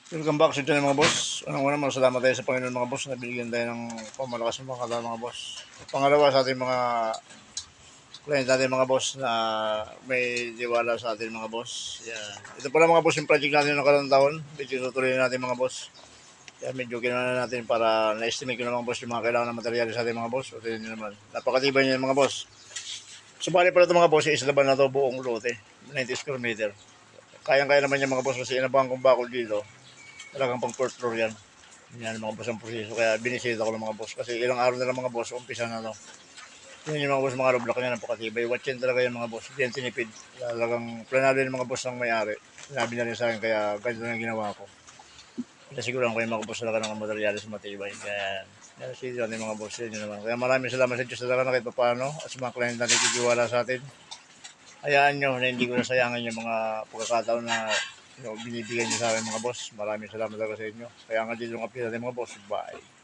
Welcome back sa channel mga boss. Unang-una, masalamat tayo sa Panginoon mga boss na binigyan tayo ng pamalakas ng mga katawan mga boss. Pangalawa, sa ating mga client natin mga boss na may diwala sa atin mga boss. Yan. Ito pala mga boss yung project natin ng nakaraang taon. Medyo tutuloy natin mga boss. Yan, medyo ginawa natin para na-estimate ko na mga boss yung mga kailangan ng materyales sa ating mga boss. O tingnan nyo naman. Napakatibay niya mga boss. Subali pala ito mga boss, yung islaban na ito buong lote. 90 square meter. Kayang-kaya naman yung mga boss kasi inabahan kong bakol dito. Talagang pang fourth floor yan. Yan mga boss ang proseso. Kaya binisita ko ng mga boss. Kasi ilang araw na lang mga boss, umpisa na to. Yun yung mga boss, mga roblok niya napakatibay. Watch yan talaga yung mga boss. Diyan tinipid. Talagang planado yung mga boss ng may-ari. Sinabi na rin sa akin, kaya ganito na ginawa ko. Kaya siguran ko yung mga boss talaga ng materialis matibay. Kaya yan sila yung mga boss yun naman. Kaya maraming salamat sa Diyos talaga na kahit paano. At sa mga client na nagkikiwala sa atin. Hayaan nyo na hindi ko nasayangan yung mga pagkakataon na binibigyan niyo sa akin mga boss. Maraming salamat talaga sa inyo. Kaya nga dito ng appeal natin mga boss. Bye.